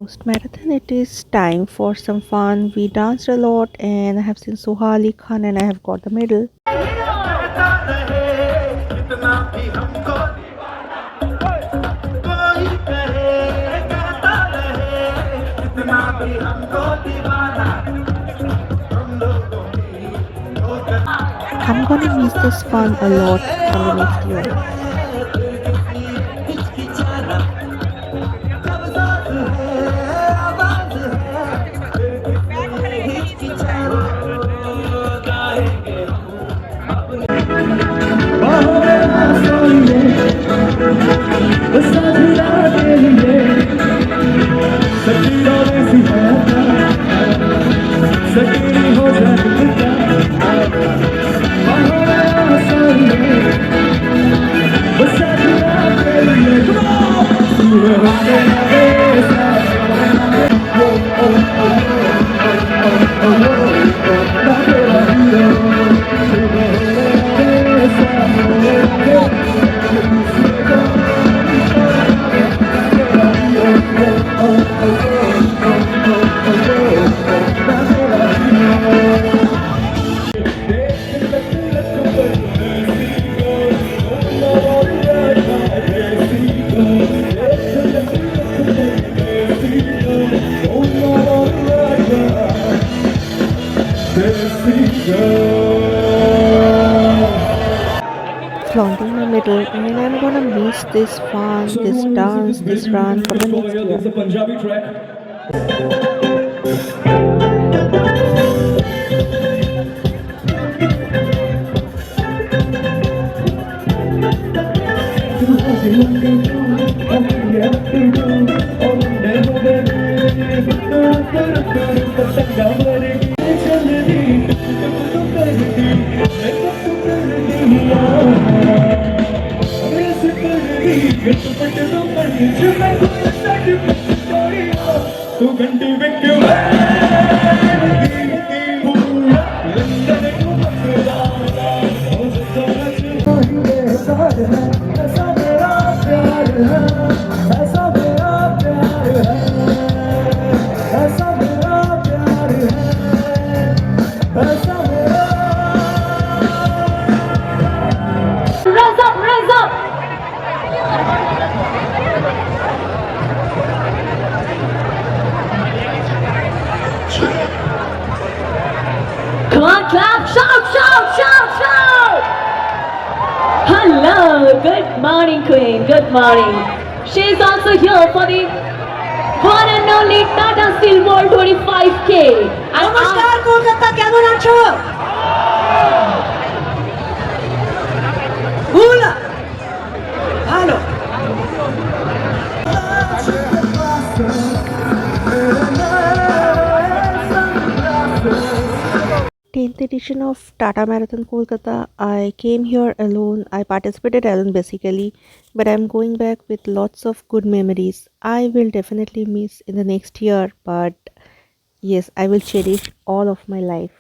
Post marathon, it is time for some fun. We danced a lot, and I have seen Sohali Khan, and I have got the medal. I'm gonna miss this fun a lot from the next year. Flaunting my medal, and I'm gonna miss this fun, So this everyone listen dance, to this very run beautiful from the song next here. This year. is a Punjabi track. तू घंटी में क्यों Raise up, raise up. Come on, clap, shout, shout, shout, shout. Hello, good morning, Queen. Good morning. She's also here for the one and only Tata Steel World 25K. নমস্কার কলকাতা কেমন আছো? ভুলা ভালো 10th edition of Tata Marathon Kolkata. I came here alone. I participated alone basically, but I'm going back with lots of good memories. I will definitely miss in the next year, but yes, I will cherish all of my life.